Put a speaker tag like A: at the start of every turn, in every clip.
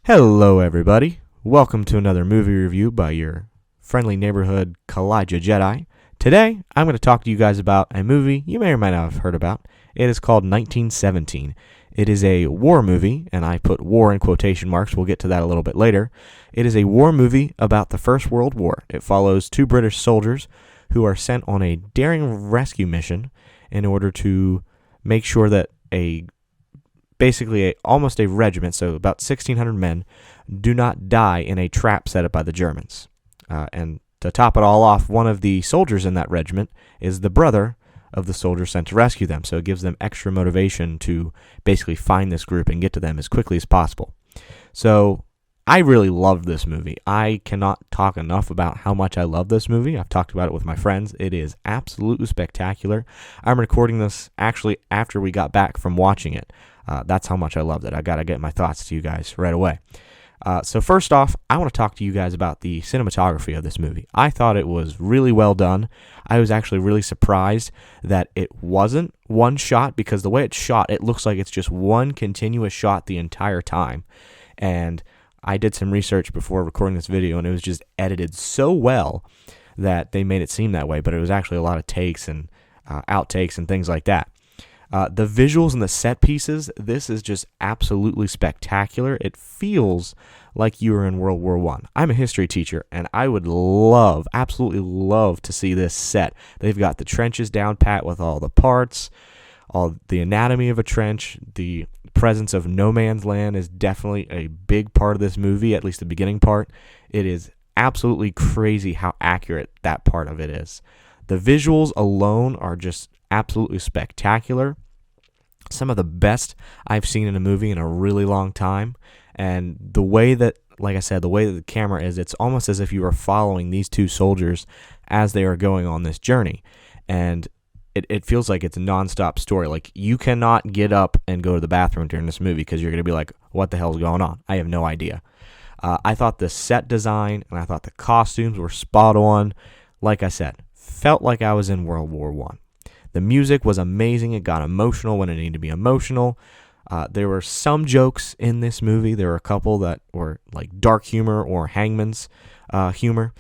A: Hello, everybody. Welcome to another movie review by your friendly neighborhood Kaw-Liga Jedi. Today, I'm going to talk to you guys about a movie you may or may not have heard about. It is called 1917. It is a war movie, and I put war in quotation marks. We'll get to that a little bit later. It is a war movie about the First World War. It follows two British soldiers who are sent on a daring rescue mission in order to make sure that almost a regiment, so about 1,600 men, do not die in a trap set up by the Germans. And to top it all off, one of the soldiers in that regiment is the brother of the soldier sent to rescue them, so it gives them extra motivation to basically find this group and get to them as quickly as possible. So I really loved this movie. I cannot talk enough about how much I love this movie. I've talked about it with my friends. It is absolutely spectacular. I'm recording this actually after we got back from watching it. That's how much I loved it. I got to get my thoughts to you guys right away. So first off, I want to talk to you guys about the cinematography of this movie. I thought it was really well done. I was actually really surprised that it wasn't one shot, because the way it's shot, it looks like it's just one continuous shot the entire time. And I did some research before recording this video, and it was just edited so well that they made it seem that way, but it was actually a lot of takes and outtakes and things like that. The visuals and the set pieces, this is just absolutely spectacular. It feels like you were in World War I. I'm a history teacher, and I would absolutely love to see this set. They've got the trenches down pat with all the parts, all the anatomy of a trench. The presence of no man's land is definitely a big part of this movie, at least the beginning part. It is absolutely crazy how accurate that part of it is. The visuals alone are just absolutely spectacular. Some of the best I've seen in a movie in a really long time. And the way that, like I said, the way that the camera is, it's almost as if you are following these two soldiers as they are going on this journey. And it feels like it's a nonstop story. Like, you cannot get up and go to the bathroom during this movie because you're going to be like, what the hell's going on? I have no idea. I thought the set design and I thought the costumes were spot on. Like I said, felt like I was in World War I. The music was amazing. It got emotional when it needed to be emotional. There were some jokes in this movie. There were a couple that were like dark humor or hangman's humor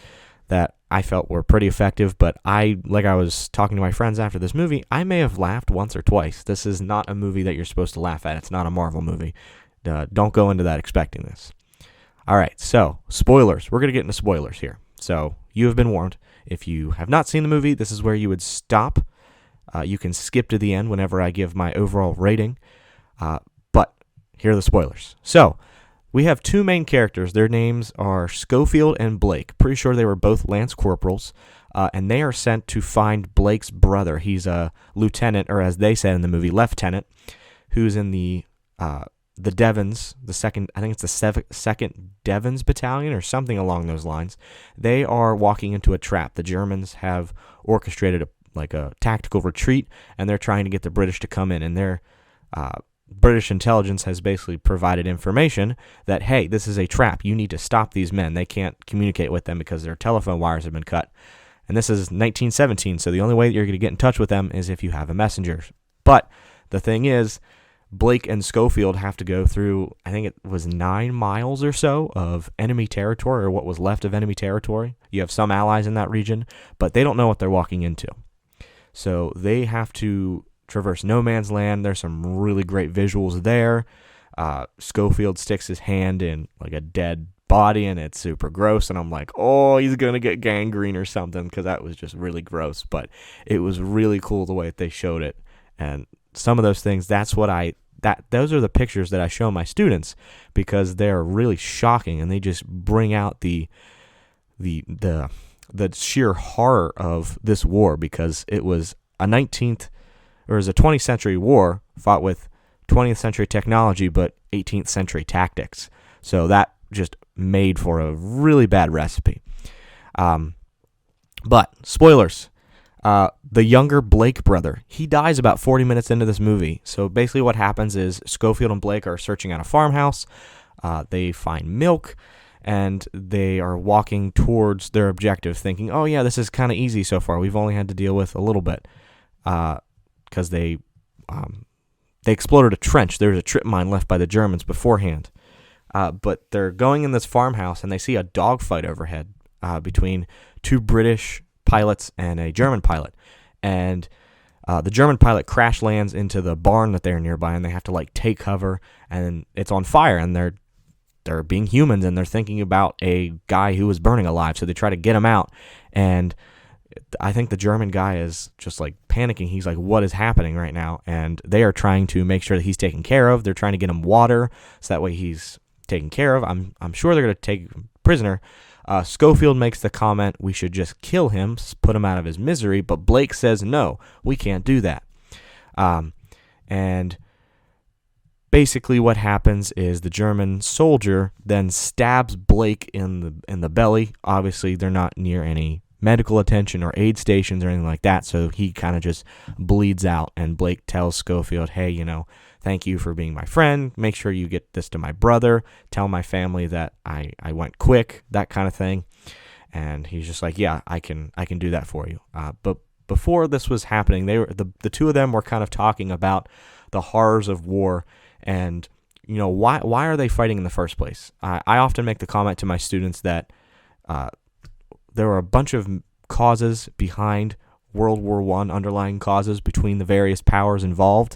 A: that I felt were pretty effective. But like I was talking to my friends after this movie, I may have laughed once or twice. This is not a movie that you're supposed to laugh at. It's not a Marvel movie. Don't go into that expecting this. All right, so spoilers. We're going to get into spoilers here. So you have been warned. If you have not seen the movie, this is where you would stop. You can skip to the end whenever I give my overall rating. But here are the spoilers. So we have two main characters. Their names are Schofield and Blake. Pretty sure they were both Lance Corporals. And they are sent to find Blake's brother. He's a lieutenant, or as they said in the movie, lieutenant, who's in the Devons, the second, I think it's the second Devons Battalion or something along those lines. They are walking into a trap. The Germans have orchestrated a tactical retreat, and they're trying to get the British to come in, and their British intelligence has basically provided information that, hey, this is a trap. You need to stop these men. They can't communicate with them because their telephone wires have been cut. And this is 1917, so the only way that you're going to get in touch with them is if you have a messenger. But the thing is, Blake and Schofield have to go through, I think it was 9 miles or so of enemy territory, or what was left of enemy territory. You have some allies in that region, but they don't know what they're walking into. So they have to traverse no man's land. There's some really great visuals there. Schofield sticks his hand in like a dead body, and it's super gross. And I'm like, oh, he's going to get gangrene or something, because that was just really gross. But it was really cool the way that they showed it. And some of those things, those are the pictures that I show my students, because they're really shocking, and they just bring out the sheer horror of this war, because it was a 20th century war fought with 20th century technology but 18th century tactics. So that just made for a really bad recipe. But spoilers. The younger Blake brother, he dies about 40 minutes into this movie. So basically what happens is Schofield and Blake are searching at a farmhouse. They find milk, and they are walking towards their objective thinking, oh yeah, this is kind of easy so far. We've only had to deal with a little bit, because they exploded a trench. There was a trip mine left by the Germans beforehand. But they're going in this farmhouse, and they see a dogfight overhead between two British pilots and a German pilot. And the German pilot crash lands into the barn that they're nearby, and they have to like take cover, and it's on fire, and they're being humans, and they're thinking about a guy who was burning alive, so they try to get him out. And I think the German guy is just like panicking. He's like, what is happening right now? And they are trying to make sure that he's taken care of. They're trying to get him water so that way he's taken care of. I'm sure they're going to take him prisoner. Schofield makes the comment, we should just kill him, put him out of his misery, but Blake says, no, we can't do that. And basically what happens is the German soldier then stabs Blake in the belly. Obviously, they're not near any medical attention or aid stations or anything like that, so he kind of just bleeds out, and Blake tells Schofield, hey, thank you for being my friend, make sure you get this to my brother, tell my family that I went quick, that kind of thing. And he's just like, yeah, I can do that for you. But before this was happening, the two of them were kind of talking about the horrors of war, and why are they fighting in the first place? I often make the comment to my students that there are a bunch of causes behind World War I, underlying causes between the various powers involved.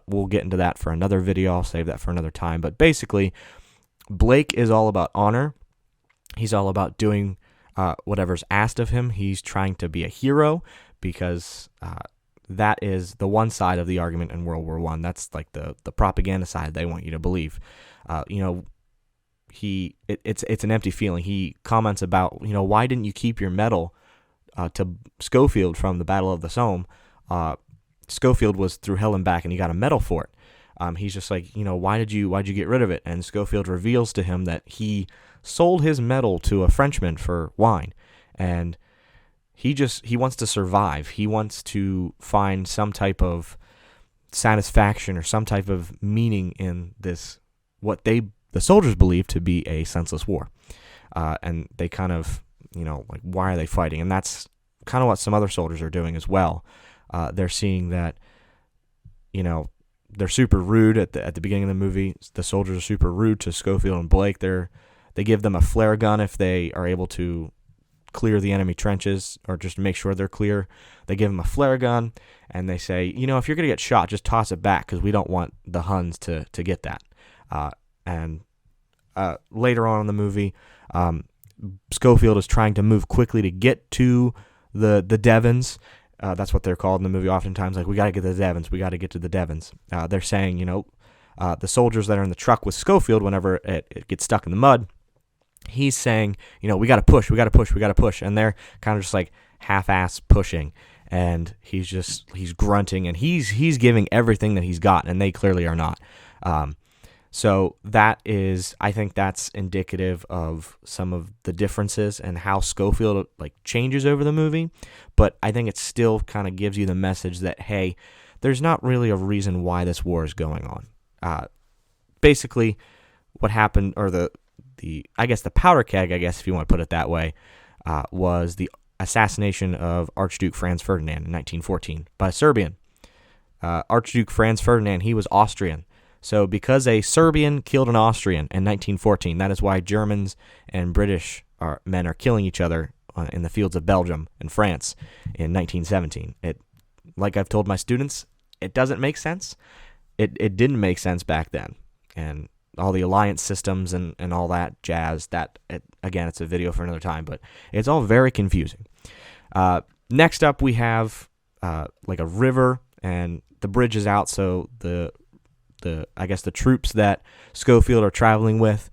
A: We'll get into that for another video. I'll save that for another time. But basically, Blake is all about honor. He's all about doing whatever's asked of him. He's trying to be a hero because that is the one side of the argument in World War I. That's like the propaganda side they want you to believe. It's an empty feeling. He comments about, why didn't you keep your medal to Schofield from the Battle of the Somme? Schofield was through hell and back, and he got a medal for it. He's just like, why'd you get rid of it? And Schofield reveals to him that he sold his medal to a Frenchman for wine, and he wants to survive. He wants to find some type of satisfaction or some type of meaning in this, what the soldiers believe to be a senseless war. And they kind of, like, why are they fighting? And that's kind of what some other soldiers are doing as well. They're seeing that, they're super rude at the beginning of the movie. The soldiers are super rude to Schofield and Blake. They give them a flare gun if they are able to clear the enemy trenches or just make sure they're clear. They give them a flare gun, and they say, if you're going to get shot, just toss it back because we don't want the Huns to get that. And later on in the movie, Schofield is trying to move quickly to get to the Devons. That's what they're called in the movie oftentimes. Like, we got to get to the Devons. We got to get to the Devons. They're saying, the soldiers that are in the truck with Schofield, whenever it gets stuck in the mud, he's saying, we got to push, we got to push, we got to push. And they're kind of just like half-ass pushing. And he's grunting, and he's giving everything that he's got, and they clearly are not. So I think that's indicative of some of the differences and how Schofield changes over the movie. But I think it still kind of gives you the message that, hey, there's not really a reason why this war is going on. Basically, what happened, or the powder keg, I guess if you want to put it that way, was the assassination of Archduke Franz Ferdinand in 1914 by a Serbian. Archduke Franz Ferdinand, he was Austrian. So because a Serbian killed an Austrian in 1914, that is why Germans and British men are killing each other in the fields of Belgium and France in 1917. Like I've told my students, it doesn't make sense. It didn't make sense back then. And all the alliance systems and all that jazz, again, it's a video for another time, but it's all very confusing. Next up, we have a river, and the bridge is out, so the troops that Schofield are traveling with,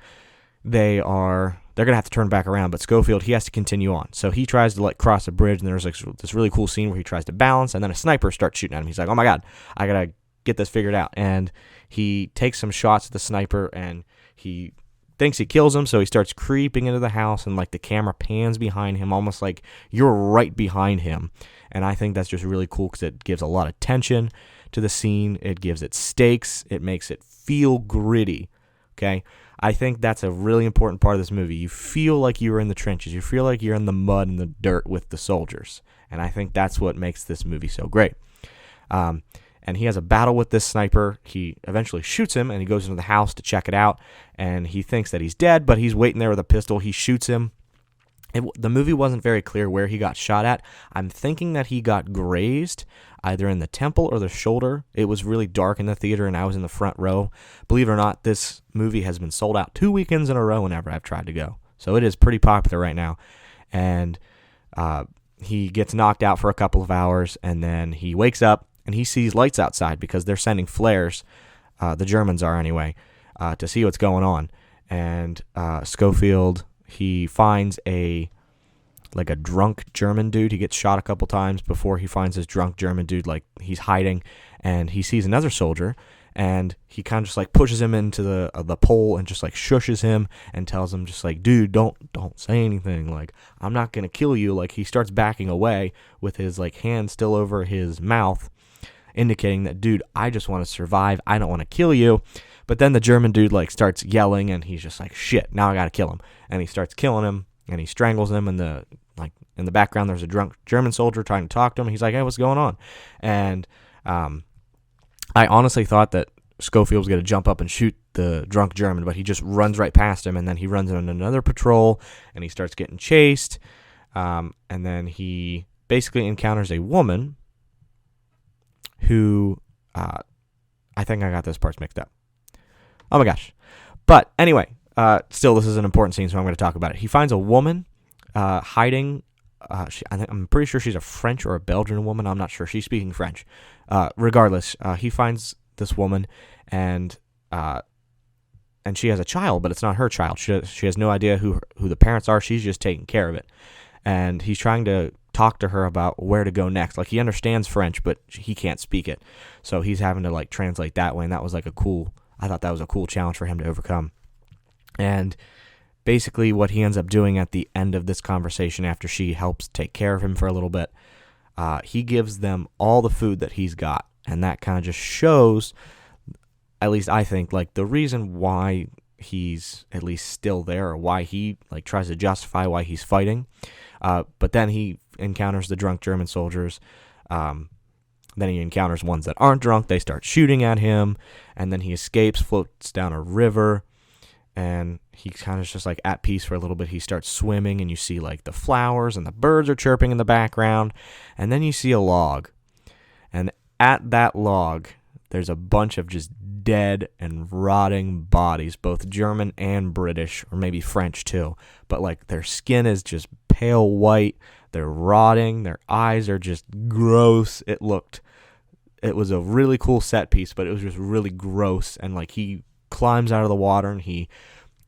A: they're going to have to turn back around, but Schofield, he has to continue on. So he tries to cross a bridge, and there's this really cool scene where he tries to balance, and then a sniper starts shooting at him. He's like, oh my God, I got to get this figured out. And he takes some shots at the sniper, and he thinks he kills him, so he starts creeping into the house, and the camera pans behind him, almost like you're right behind him. And I think that's just really cool because it gives a lot of tension to the scene. It gives it stakes. It makes it feel gritty. Okay? I think that's a really important part of this movie. You feel like you're in the trenches. You feel like you're in the mud and the dirt with the soldiers. And I think that's what makes this movie so great. and he has a battle with this sniper. He eventually shoots him, and he goes into the house to check it out, and he thinks that he's dead, but he's waiting there with a pistol. He shoots him. The movie wasn't very clear where he got shot at. I'm thinking that he got grazed either in the temple or the shoulder. It was really dark in the theater, and I was in the front row. Believe it or not, this movie has been sold out 2 weekends in a row whenever I've tried to go. So it is pretty popular right now. And he gets knocked out for a couple of hours, and then he wakes up, and he sees lights outside because they're sending flares, the Germans are anyway, to see what's going on. And Schofield, he finds a drunk German dude. He gets shot a couple times before he finds this drunk German dude, like he's hiding, and he sees another soldier, and he kind of just like pushes him into the pole and just like shushes him and tells him just like, dude, don't say anything, like I'm not gonna kill you. Like he starts backing away with his like hand still over his mouth, indicating that, dude, I just want to survive, I don't want to kill you. But then the German dude like starts yelling, and he's just like, shit, now I gotta kill him. And he starts killing him, and he strangles him. In the background, there's a drunk German soldier trying to talk to him. He's like, hey, what's going on? And I honestly thought that Schofield was gonna jump up and shoot the drunk German, but he just runs right past him, and then he runs in another patrol, and he starts getting chased. And then he basically encounters a woman who I think I got those parts mixed up. Oh my gosh. But anyway, still, this is an important scene, so I'm going to talk about it. He finds a woman hiding. I'm pretty sure she's a French or a Belgian woman. I'm not sure. She's speaking French. Regardless, he finds this woman, and she has a child, but it's not her child. She has no idea who the parents are. She's just taking care of it. And he's trying to talk to her about where to go next. Like, he understands French, but he can't speak it. So he's having to like translate that way, and that was like I thought that was a cool challenge for him to overcome. And basically what he ends up doing at the end of this conversation, after she helps take care of him for a little bit, he gives them all the food that he's got. And that kind of just shows, at least I think, like the reason why he's at least still there, or why he like tries to justify why he's fighting. But then he encounters the drunk German soldiers. Then he encounters ones that aren't drunk. They start shooting at him, and then he escapes, floats down a river, and he kind of just like at peace for a little bit. He starts swimming, and you see like the flowers and the birds are chirping in the background, and then you see a log, and at that log there's a bunch of just dead and rotting bodies, both German and British, or maybe French too, but like their skin is just pale white, they're rotting, their eyes are just gross. It was a really cool set piece, but it was just really gross. And like he climbs out of the water and he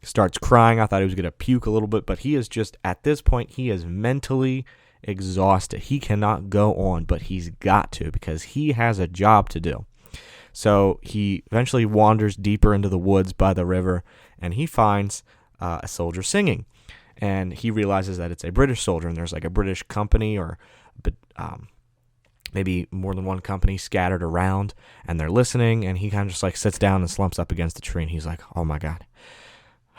A: starts crying. I thought he was going to puke a little bit, but he is just, at this point, he is mentally exhausted. He cannot go on, but he's got to, because he has a job to do. So he eventually wanders deeper into the woods by the river, and he finds a soldier singing. And he realizes that it's a British soldier, and there's like a British company, or maybe more than one company scattered around, and they're listening, and he kind of just like sits down and slumps up against the tree, and he's like, oh my god,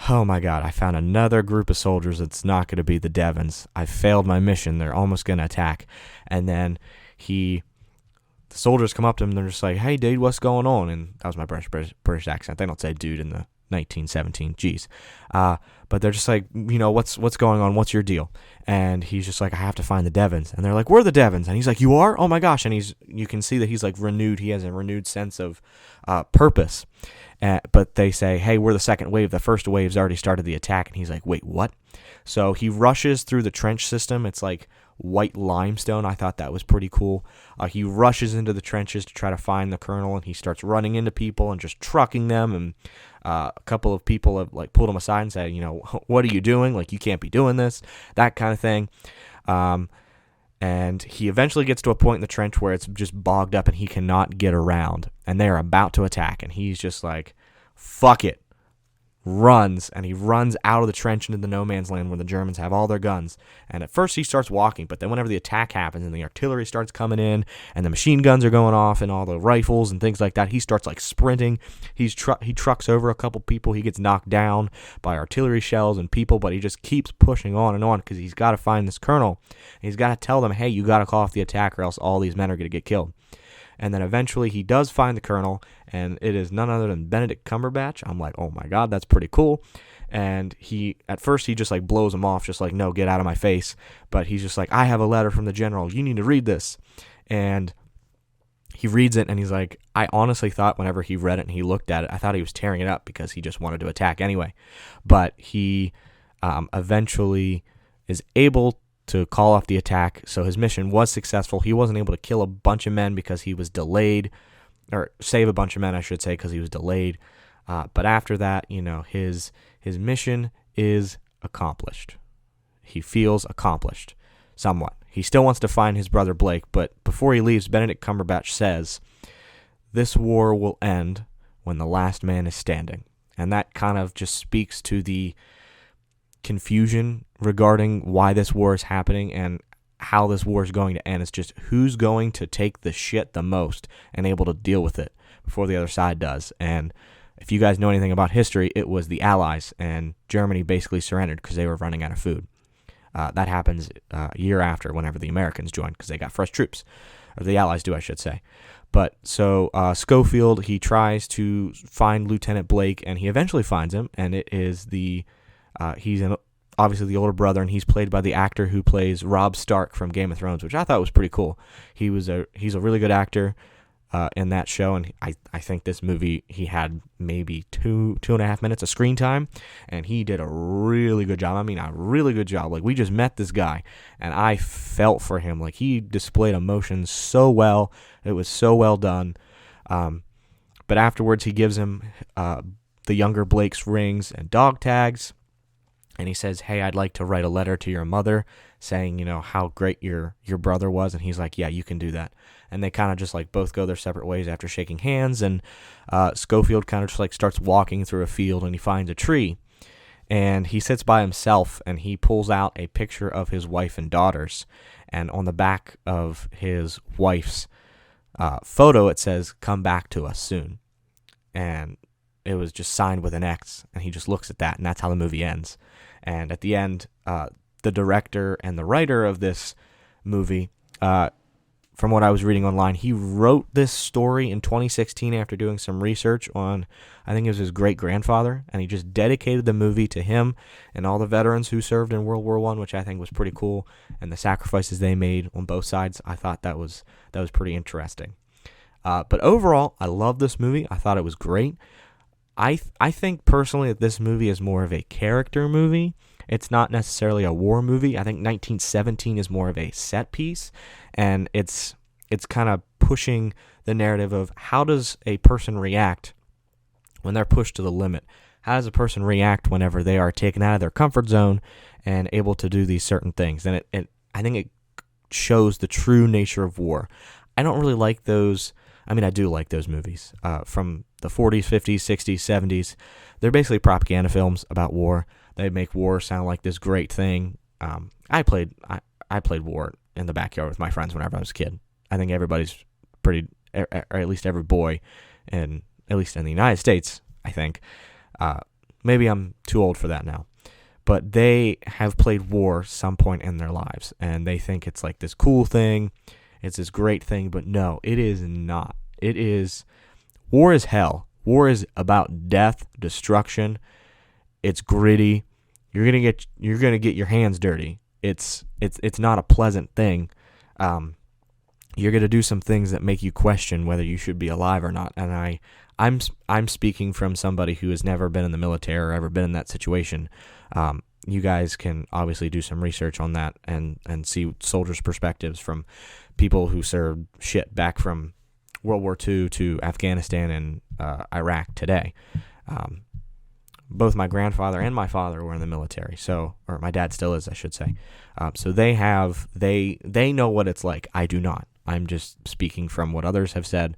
A: I found another group of soldiers. It's not going to be the Devons. I failed my mission. They're almost going to attack. And then the soldiers come up to him, and they're just like, hey dude, what's going on? And that was my British accent. They don't say dude in the 1917, geez. But they're just like, what's going on? What's your deal? And he's just like, I have to find the Devons. And they're like, we're the Devons. And he's like, you are? Oh my gosh. And you can see that he's like renewed. He has a renewed sense of purpose. But they say, hey, we're the second wave. The first wave's already started the attack. And he's like, wait, what? So he rushes through the trench system. It's like white limestone. I thought that was pretty cool. He rushes into the trenches to try to find the colonel, and he starts running into people and just trucking them. And a couple of people have like pulled him aside and said, what are you doing? Like, you can't be doing this, that kind of thing. And he eventually gets to a point in the trench where it's just bogged up and he cannot get around, and they are about to attack, and he's just like, fuck it, runs, and he runs out of the trench into the no man's land where the Germans have all their guns. And at first he starts walking, but then whenever the attack happens and the artillery starts coming in and the machine guns are going off and all the rifles and things like that, he starts like sprinting. He trucks over a couple people. He gets knocked down by artillery shells and people, but he just keeps pushing on because he's got to find this colonel. He's got to tell them, hey, you got to call off the attack or else all these men are going to get killed. And then eventually he does find the colonel, and it is none other than Benedict Cumberbatch. I'm like, oh my God, that's pretty cool. And at first he just like blows him off, just like, no, get out of my face. But he's just like, I have a letter from the general. You need to read this. And he reads it, and he's like, I honestly thought whenever he read it and he looked at it, I thought he was tearing it up because he just wanted to attack anyway. But he eventually is able to call off the attack, so his mission was successful. He wasn't able to kill a bunch of men because he was delayed, or save a bunch of men, I should say, because he was delayed. But after that, his mission is accomplished. He feels accomplished, somewhat. He still wants to find his brother Blake, but before he leaves, Benedict Cumberbatch says, "This war will end when the last man is standing." And that kind of just speaks to the confusion regarding why this war is happening and how this war is going to end. It's just who's going to take the shit the most and able to deal with it before the other side does. And if you guys know anything about history, it was the Allies, and Germany basically surrendered because they were running out of food. That happens a year after, whenever the Americans joined, because they got fresh troops. Or the Allies do, I should say. But so Schofield, he tries to find Lieutenant Blake, and he eventually finds him, and it is he's obviously the older brother, and he's played by the actor who plays Robb Stark from Game of Thrones, which I thought was pretty cool. He's a really good actor in that show, and I think this movie, he had maybe 2.5 minutes of screen time, and he did a really good job. I mean, a really good job. Like, we just met this guy, and I felt for him. Like, he displayed emotions so well. It was so well done. But afterwards, he gives him the younger Blake's rings and dog tags, and he says, "Hey, I'd like to write a letter to your mother saying, how great your brother was." And he's like, "Yeah, you can do that." And they kind of just like both go their separate ways after shaking hands. And Schofield kind of just like starts walking through a field, and he finds a tree, and he sits by himself, and he pulls out a picture of his wife and daughters. And on the back of his wife's photo, it says, "Come back to us soon." And it was just signed with an X, and he just looks at that, and that's how the movie ends. And at the end, the director and the writer of this movie, from what I was reading online, he wrote this story in 2016 after doing some research on, I think it was his great-grandfather, and he just dedicated the movie to him and all the veterans who served in World War I, which I think was pretty cool, and the sacrifices they made on both sides. I thought that was pretty interesting. But overall, I love this movie. I thought it was great. I think personally that this movie is more of a character movie. It's not necessarily a war movie. I think 1917 is more of a set piece, and it's kind of pushing the narrative of how does a person react when they're pushed to the limit? How does a person react whenever they are taken out of their comfort zone and able to do these certain things? And I think it shows the true nature of war. I don't really like those. I mean, I do like those movies from the 40s, 50s, 60s, 70s. They're basically propaganda films about war. They make war sound like this great thing. I played war in the backyard with my friends whenever I was a kid. I think everybody's pretty, or at least every boy, and at least in the United States, I think. Maybe I'm too old for that now. But they have played war some point in their lives, and they think it's like this cool thing. It's this great thing, but no, it is not. War is hell. War is about death, destruction. It's gritty. You're gonna get your hands dirty. It's not a pleasant thing. You're gonna do some things that make you question whether you should be alive or not. And I'm speaking from somebody who has never been in the military or ever been in that situation. You guys can obviously do some research on that and see soldiers' perspectives from people who served shit back from World War II to Afghanistan and Iraq today. Both my grandfather and my father were in the military, or my dad still is, I should say. So they know what it's like. I do not. I'm just speaking from what others have said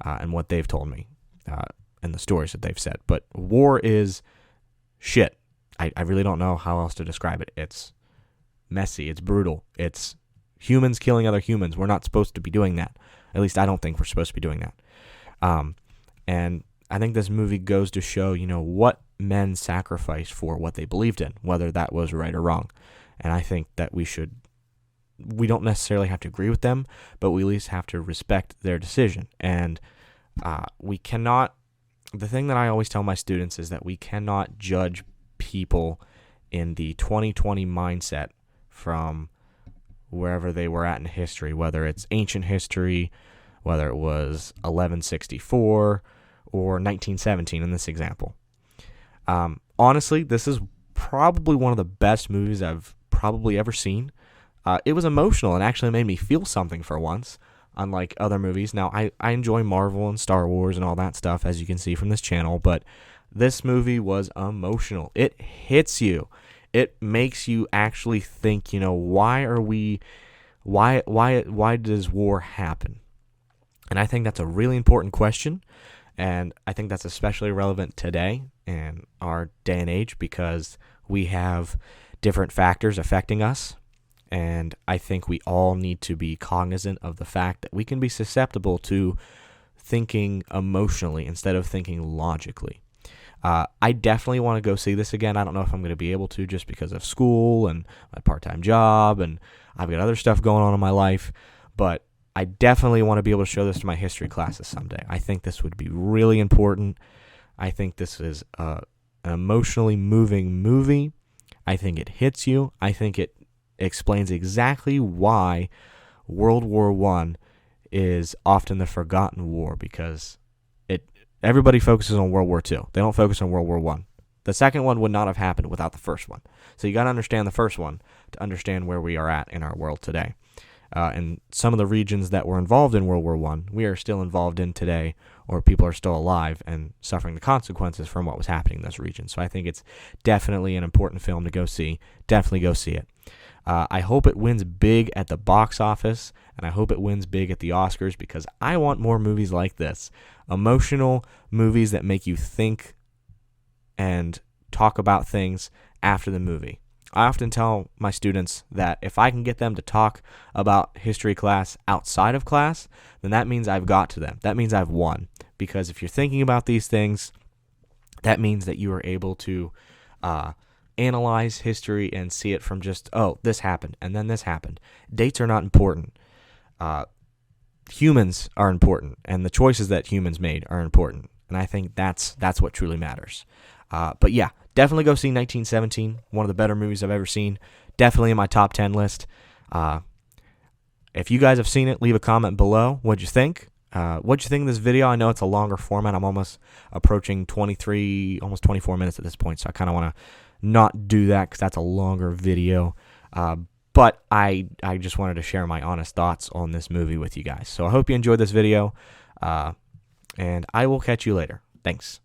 A: and what they've told me and the stories that they've said. But war is shit. I really don't know how else to describe it. It's messy. It's brutal. It's humans killing other humans. We're not supposed to be doing that. At least I don't think we're supposed to be doing that. And I think this movie goes to show, what men sacrificed for what they believed in, whether that was right or wrong. And I think that we should we don't necessarily have to agree with them, but we at least have to respect their decision. And we cannot, the thing that I always tell my students is that we cannot judge people in the 2020 mindset from wherever they were at in history, whether it's ancient history, whether it was 1164 or 1917 in this example. Honestly, this is probably one of the best movies I've probably ever seen. It was emotional and actually made me feel something for once, unlike other movies. Now, I enjoy Marvel and Star Wars and all that stuff, as you can see from this channel, but this movie was emotional. It hits you. It makes you actually think, why does war happen? And I think that's a really important question, and I think that's especially relevant today in our day and age because we have different factors affecting us, and I think we all need to be cognizant of the fact that we can be susceptible to thinking emotionally instead of thinking logically. I definitely want to go see this again. I don't know if I'm going to be able to just because of school and my part-time job, and I've got other stuff going on in my life, but I definitely want to be able to show this to my history classes someday. I think this would be really important. I think this is an emotionally moving movie. I think it hits you. I think it explains exactly why World War I is often the forgotten war, because everybody focuses on World War II. They don't focus on World War I. The second one would not have happened without the first one. So you got to understand the first one to understand where we are at in our world today. And some of the regions that were involved in World War I, we are still involved in today, or people are still alive and suffering the consequences from what was happening in those regions. So I think it's definitely an important film to go see. Definitely go see it. I hope it wins big at the box office, and I hope it wins big at the Oscars, because I want more movies like this. Emotional movies that make you think and talk about things after the movie. I often tell my students that if I can get them to talk about history class outside of class, then that means I've got to them. That means I've won. Because if you're thinking about these things, that means that you are able to analyze history and see it from just, oh, this happened, and then this happened. Dates are not important. Humans are important, and the choices that humans made are important. And I think that's what truly matters. But yeah, definitely go see 1917, one of the better movies I've ever seen. Definitely in my top 10 list. If you guys have seen it, leave a comment below. What'd you think? What'd you think of this video? I know it's a longer format. I'm almost approaching 23, almost 24 minutes at this point, so I kind of want to not do that because that's a longer video. But I just wanted to share my honest thoughts on this movie with you guys. So I hope you enjoyed this video, and I will catch you later. Thanks.